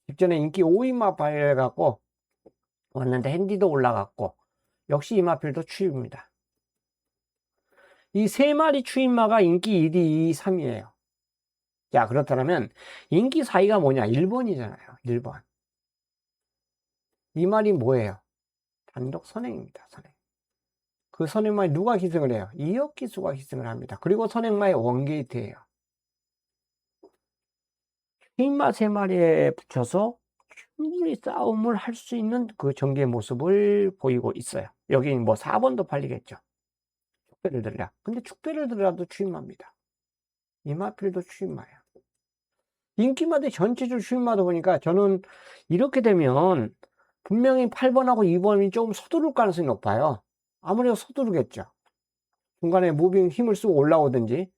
A: 직전에 인기 5위마 발해갖고 왔는데 핸디도 올라갔고, 역시 이마필도 추입입니다. 이 3마리 추입마가 인기 1위, 2위, 3위에요. 자, 그렇다면 인기 4위가 뭐냐? 1번이잖아요. 1번. 이 말이 뭐예요? 단독 선행입니다. 선행. 그 선행마에 누가 기승을 해요? 이혁기수가 기승을 합니다. 그리고 선행마의 원게이트예요. 흰마 3마리에 붙여서 충분히 싸움을 할 수 있는 그 전개 모습을 보이고 있어요. 여기 뭐 4번도 팔리겠죠. 축배를 들라. 근데 축배를 들라도 추임마입니다. 이마필도 추임마야. 인기마다 전체적으로 추임마다 보니까 저는 이렇게 되면 분명히 8번하고 2번이 조금 서두를 가능성이 높아요. 아무래도 서두르겠죠. 중간에 무빙 힘을 쓰고 올라오든지.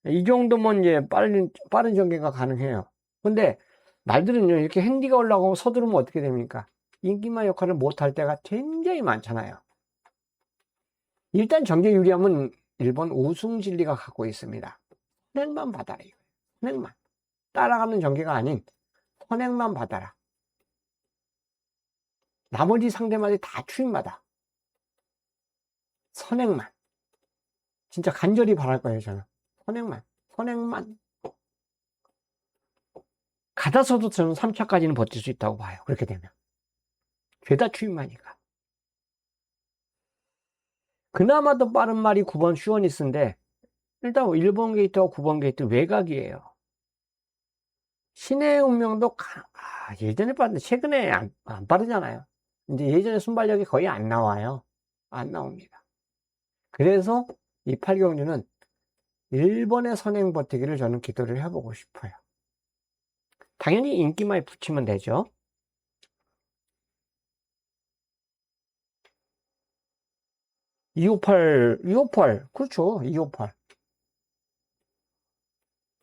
A: 이 정도면 이제 빠른 전개가 가능해요. 근데 말들은요, 이렇게 핸디가 올라가고 서두르면 어떻게 됩니까? 인기마 역할을 못할 때가 굉장히 많잖아요. 일단 전개 유리함은 1번 우승진리가 갖고 있습니다. 선행만 받아라. 선행만. 따라가는 전개가 아닌 선행만 받아라. 나머지 상대마다 다 추임마다. 선행만. 진짜 간절히 바랄 거예요, 저는. 선행만. 가다서도 저는 3차까지는 버틸 수 있다고 봐요. 그렇게 되면. 죄다 추임마니까. 그나마 더 빠른 말이 9번 슈어니스인데, 일단 1번 게이트와 9번 게이트 외곽이에요. 신의 운명도 예전에 빠른데 최근에 안 빠르잖아요. 이제 예전에 순발력이 거의 안 나와요. 안 나옵니다. 그래서 이 8경주는 1번의 선행 버티기를 저는 기도를 해보고 싶어요. 당연히 인기마에 붙이면 되죠. 258, 그렇죠. 258.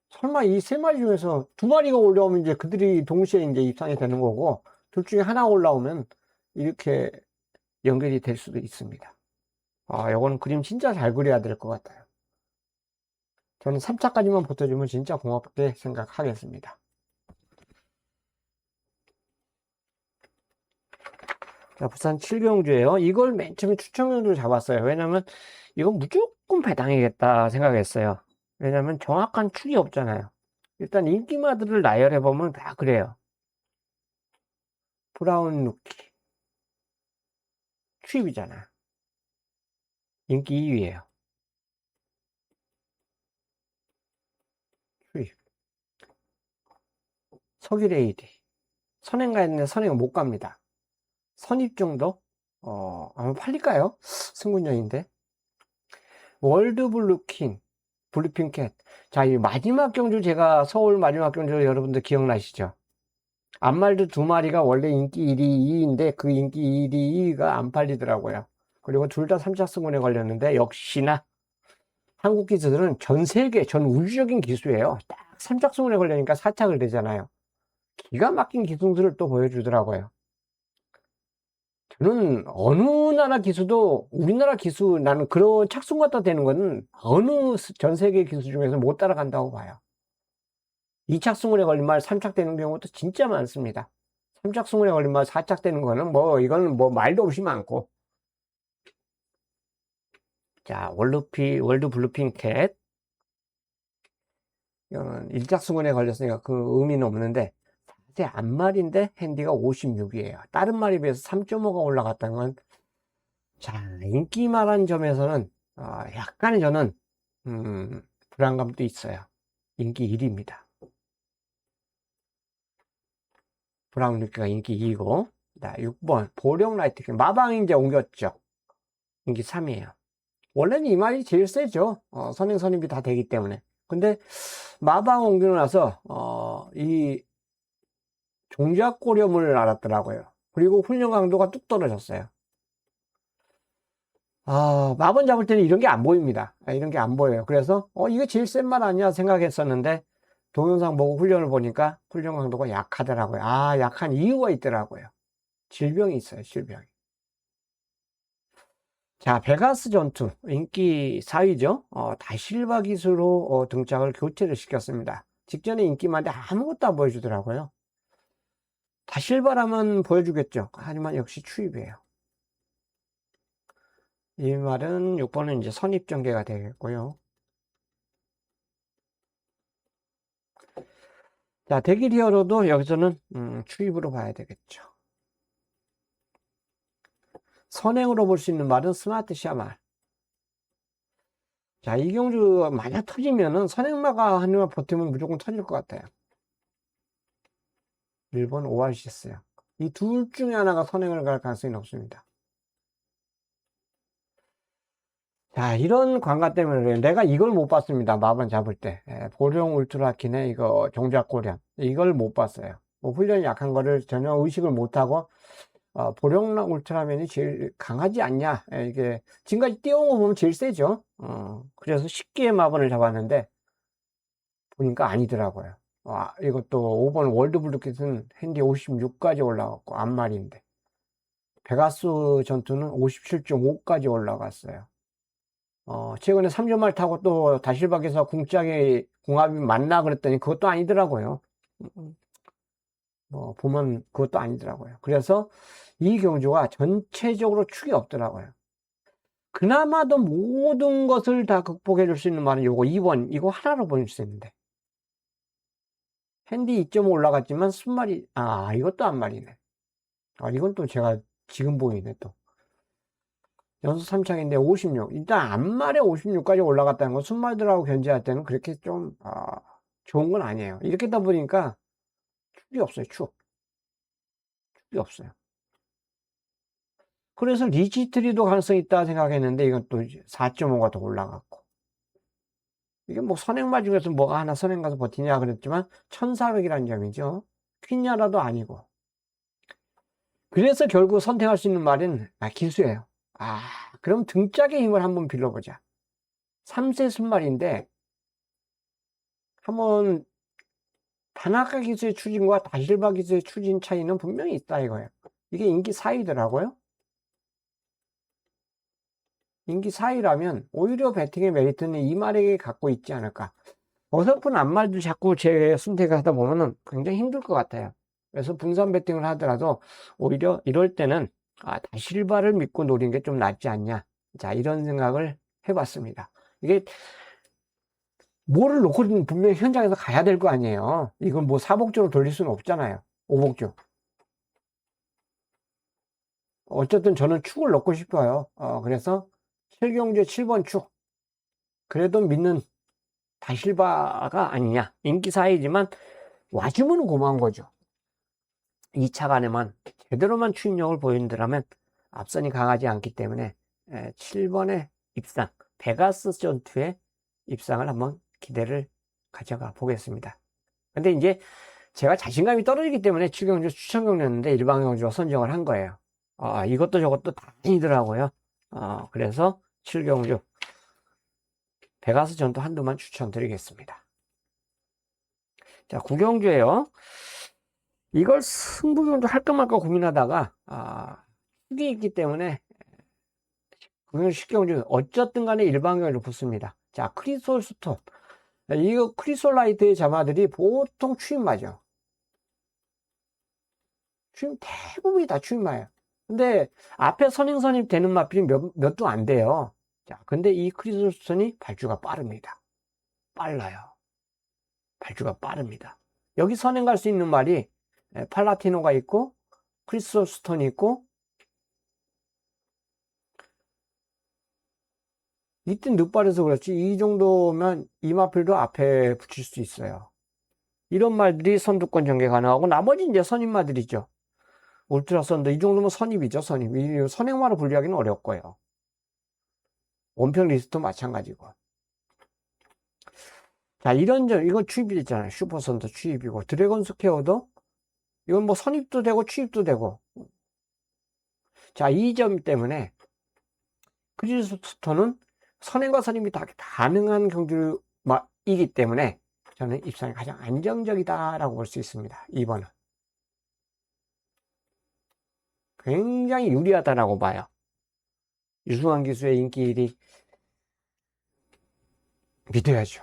A: 설마 이 3마리 중에서 2마리가 올라오면 이제 그들이 동시에 이제 입상이 되는 거고, 둘 중에 하나 올라오면 이렇게 연결이 될 수도 있습니다. 요거는 그림 진짜 잘 그려야 될 것 같아요. 저는 3차까지만 붙어주면 진짜 고맙게 생각하겠습니다. 자, 부산 칠경주예요. 이걸 맨 처음에 추천경주로 잡았어요. 왜냐면 이건 무조건 배당이겠다 생각했어요. 왜냐면 정확한 축이 없잖아요. 일단 인기마들을 나열해보면 다 그래요. 브라운 루키 추입이잖아. 인기 2위에요. 추입. 서기레이디. 선행가 했는데 선행 못 갑니다. 선입 정도? 아마 팔릴까요? 승군형인데. 월드블루킹, 블루핑캣. 자, 이 마지막 경주 제가 서울 마지막 경주 여러분들 기억나시죠? 암말들 두 마리가 원래 인기 1위, 2위인데 그 인기 1위, 2위가 안 팔리더라고요. 그리고 둘 다 3차 승군에 걸렸는데 역시나 한국 기수들은 전 세계, 전 우주적인 기수예요. 딱 3차 승군에 걸리니까 4착을 되잖아요. 기가 막힌 기술들을 또 보여주더라고요. 저는 어느 나라 기수도 우리나라 기수, 나는 그런 착순 갖다 되는 거는 어느 전 세계 기수 중에서 못 따라간다고 봐요. 2착 승군에 걸린 말 3착 되는 경우도 진짜 많습니다. 3착 승군에 걸린 말 4착 되는 거는 이거는 말도 없이 많고. 자, 월드 블루핑 캣. 이거는 1착 승군에 걸렸으니까 그 의미는 없는데, 사실 앞말인데 핸디가 56이에요. 다른 말에 비해서 3.5가 올라갔다는 건, 자, 인기말한 점에서는, 약간의 저는, 불안감도 있어요. 인기 1위입니다. 브라운 루키가 인기 2위고, 자, 6번, 보령 라이트, 마방이 이제 옮겼죠. 인기 3위에요. 원래는 이 말이 제일 세죠. 선행, 선입이 다 되기 때문에. 근데, 마방 옮기고 나서, 이 종자꼬렴을 알았더라고요. 그리고 훈련 강도가 뚝 떨어졌어요. 마번 잡을 때는 이런 게 안 보입니다. 이런 게 안 보여요. 그래서, 이거 제일 센 말 아니야 생각했었는데, 동영상 보고 훈련을 보니까 훈련 강도가 약하더라고요. 약한 이유가 있더라고요. 질병이 있어요, 질병이. 자, 베가스 전투, 인기 4위죠. 다실바 기수로 등짝을 교체를 시켰습니다. 직전에 인기 많은데 아무것도 안 보여주더라고요. 다실바라면 보여주겠죠. 하지만 역시 추입이에요. 이 말은 6번은 이제 선입전개가 되겠고요. 자, 대길 히어로도 여기서는 추입으로 봐야 되겠죠. 선행으로 볼 수 있는 말은 스마트 샤말. 자, 이경주 만약 터지면은 선행마가 하나만 버티면 무조건 터질 것 같아요. 1번 오아시스요. 이 둘 중에 하나가 선행을 갈 가능성이 높습니다. 자, 이런 관가 때문에 그래요. 내가 이걸 못 봤습니다. 마번 잡을 때. 보령 울트라키네 이거 종작고령. 이걸 못 봤어요. 훈련이 약한 거를 전혀 의식을 못하고 보령 울트라맨이 제일 강하지 않냐. 이게 지금까지 띄워온 거 보면 제일 세죠. 그래서 쉽게 마번을 잡았는데 보니까 아니더라고요. 이것도 5번 월드블루킷은 핸디 56까지 올라갔고 앞말인데 베가스 전투는 57.5까지 올라갔어요. 최근에 3점말 타고 또 다실박에서 궁짝에 궁합이 맞나 그랬더니 그것도 아니더라고요. 보면 그것도 아니더라고요. 그래서 이 경주가 전체적으로 축이 없더라고요. 그나마도 모든 것을 다 극복해 줄 수 있는 말은 요거 2번, 이거 하나로 보낼 수 있는데. 핸디 2.5 올라갔지만 순말이, 이것도 안 말이네. 이건 또 제가 지금 보이네, 또. 연수 3창인데 56. 일단 앞말에 56까지 올라갔다는 건 순말들하고 견제할 때는 그렇게 좀, 좋은 건 아니에요. 이렇게 다 보니까 축이 없어요, 축. 축이 없어요. 그래서 리지트리도 가능성이 있다 생각했는데 이건 또 4.5가 더 올라갔고. 이게 선행마 중에서 뭐가 하나 선행 가서 버티냐 그랬지만 1400이라는 점이죠. 퀸야라도 아니고. 그래서 결국 선택할 수 있는 말은 기수예요. 그럼 등짝의 힘을 한번 빌려보자. 3세 순말인데 한번 다나카 기수의 추진과 다실바 기수의 추진 차이는 분명히 있다 이거예요. 이게 인기 4위더라고요. 인기 4위라면 오히려 배팅의 메리트는 이 말에게 갖고 있지 않을까. 어설픈 앞말도 자꾸 제 선택을 하다 보면은 굉장히 힘들 것 같아요. 그래서 분산 배팅을 하더라도 오히려 이럴 때는 다실바를 믿고 노리는 게 좀 낫지 않냐. 자, 이런 생각을 해봤습니다. 이게 뭐를 놓고는 분명히 현장에서 가야 될 거 아니에요. 이건 뭐 사복주로 돌릴 수는 없잖아요. 오복주. 어쨌든 저는 축을 넣고 싶어요. 그래서 실경주의 7번 축. 그래도 믿는 다실바가 아니냐. 인기 4위지만 와주면 고마운 거죠. 2차 간에만 제대로만 추진력을 보인다면 앞선이 강하지 않기 때문에 7번의 입상, 베가스 전투의 입상을 한번 기대를 가져가 보겠습니다. 근데 이제 제가 자신감이 떨어지기 때문에 7경주 추천 경주였는데 일반 경주로 선정을 한 거예요. 이것도 저것도 다 아니더라고요. 그래서 7경주 베가스 전투 한두만 추천드리겠습니다. 자, 9경주예요. 이걸 승부경주 할까 말까 고민하다가 축이 있기 때문에 9경주 10경주 어쨌든 간에 일반 경주를 붙습니다. 자, 크리솔 스톤. 이거 크리솔라이트의 자마들이 보통 추임 맞아. 추임 대부분이 다 추임 맞아요. 근데 앞에 선행선입 되는 마필이 몇 도 안 돼요. 자, 근데 이 크리솔 스톤이 발주가 빠릅니다. 빨라요. 발주가 빠릅니다. 여기 선행 갈 수 있는 말이 팔라티노가 있고 크리솔 스톤이 있고 이때 늦발해서 그렇지 이 정도면 이 마필도 앞에 붙일 수 있어요. 이런 말들이 선두권 전개 가능하고 나머지 이제 선임마들이죠. 울트라 선두 이 정도면 선입이죠. 선입. 이 선행마로 분류하기는 어렵고요. 원평 리스트도 마찬가지고. 자, 이런 점 이건 추입이 있잖아요. 슈퍼 선두 추입이고 드래곤 스퀘어도 이건 뭐 선입도 되고 추입도 되고. 자, 이 점 때문에 크리스토는 선행과 선임이 다 가능한 경주이기 때문에 저는 입상이 가장 안정적이다라고 볼 수 있습니다. 2번은. 굉장히 유리하다라고 봐요. 유승환 기수의 인기 1위 믿어야죠.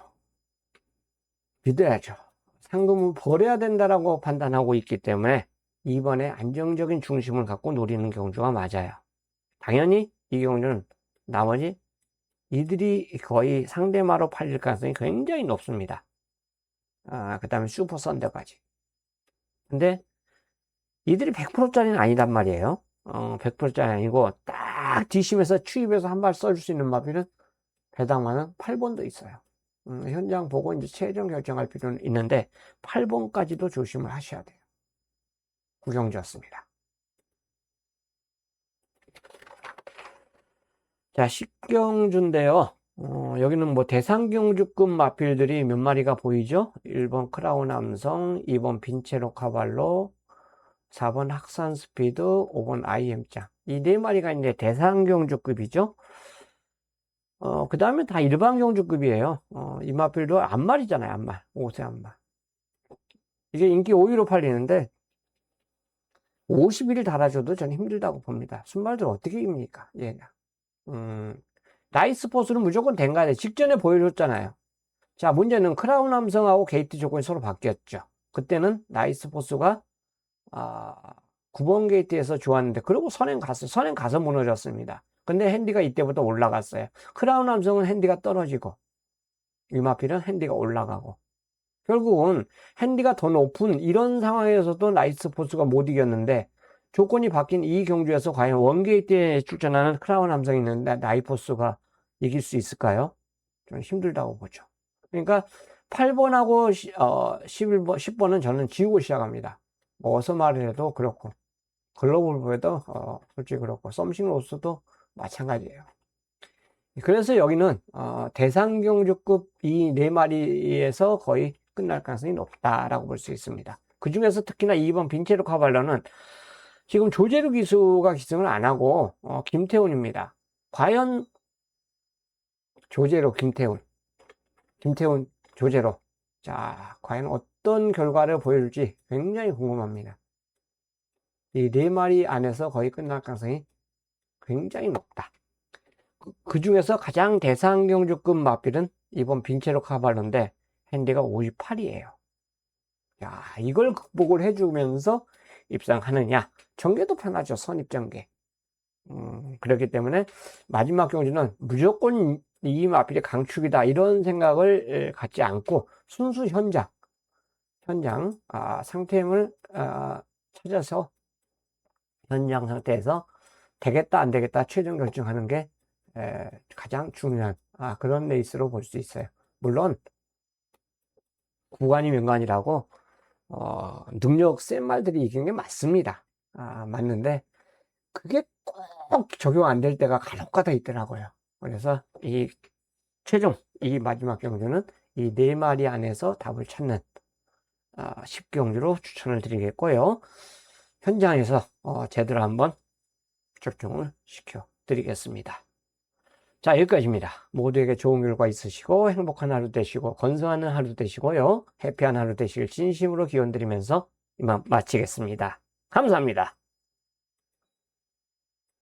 A: 믿어야죠. 상금을 벌여야 된다라고 판단하고 있기 때문에 2번에 안정적인 중심을 갖고 노리는 경주가 맞아요. 당연히 이 경주는 나머지 이들이 거의 상대마로 팔릴 가능성이 굉장히 높습니다. 그 다음에 슈퍼 썬더까지. 근데 이들이 100%짜리는 아니단 말이에요. 100%짜리 아니고 딱 뒷심에서 추입해서 한 발 써줄 수 있는 마필은 배당만은 8번도 있어요. 현장 보고 이제 최종 결정할 필요는 있는데 8번까지도 조심을 하셔야 돼요. 구경주였습니다. 자, 10경주인데요. 여기는 뭐 대상경주급 마필들이 몇 마리가 보이죠? 1번 크라운 함성, 2번 빈체로 카발로, 4번 학산 스피드, 5번 IM짱. 이 네 마리가 이제 대상경주급이죠. 그 다음에 다 일반 경주급이에요. 이 마필도 안말이잖아요, 안말. 5세 안말. 이게 인기 5위로 팔리는데, 50일 달아줘도 전 힘들다고 봅니다. 순말들 어떻게 이깁니까? 얘가. 나이스 포스는 무조건 댕가야 돼. 직전에 보여줬잖아요. 자, 문제는 크라운 함성하고 게이트 조건이 서로 바뀌었죠. 그때는 나이스 포스가, 9번 게이트에서 좋았는데, 그리고 선행 갔어요. 선행 가서 무너졌습니다. 근데 핸디가 이때부터 올라갔어요. 크라운 함성은 핸디가 떨어지고 위마필은 핸디가 올라가고 결국은 핸디가 더 높은 이런 상황에서도 나이스 포스가 못 이겼는데 조건이 바뀐 이 경주에서 과연 원게이트에 출전하는 크라운 함성이 있는데 나이포스가 이길 수 있을까요? 좀 힘들다고 보죠. 그러니까 8번하고 11번, 10번은 저는 지우고 시작합니다. 뭐 어서 말을 해도 그렇고 글로벌부에도 솔직히 그렇고 썸씽로스도 마찬가지예요. 그래서 여기는 대상경주급 이 네 마리에서 거의 끝날 가능성이 높다라고 볼 수 있습니다. 그 중에서 특히나 2번 빈체로 카발로는 지금 조재루 기수가 기승을 안 하고 김태훈입니다. 과연 조재루 김태훈 조재루 자 과연 어떤 결과를 보여줄지 굉장히 궁금합니다. 이 4마리 안에서 거의 끝날 가능성이 굉장히 높다. 그 중에서 가장 대상경주급 마필은 이번 빈체로 카발로인데 핸디가 58이에요. 야, 이걸 극복을 해주면서 입상하느냐? 전개도 편하죠. 선입전개. 그렇기 때문에 마지막 경주는 무조건 이 마필이 강축이다 이런 생각을 갖지 않고 순수 현장 상템을 찾아서 현장 상태에서 되겠다 안 되겠다 최종 결정하는 게 가장 중요한 그런 레이스로 볼 수 있어요. 물론 구간이 명간이라고 능력 센 말들이 이긴 게 맞습니다. 맞는데 그게 꼭 적용 안 될 때가 간혹가다 있더라고요. 그래서 이 최종 이 마지막 경주는 이 4마리 안에서 답을 찾는 10경주로 추천을 드리겠고요. 현장에서 제대로 한번 적중을 시켜 드리겠습니다. 자, 여기까지입니다. 모두에게 좋은 결과 있으시고 행복한 하루 되시고 건강한 하루 되시고요. 해피한 하루 되시길 진심으로 기원드리면서 이만 마치겠습니다. 감사합니다.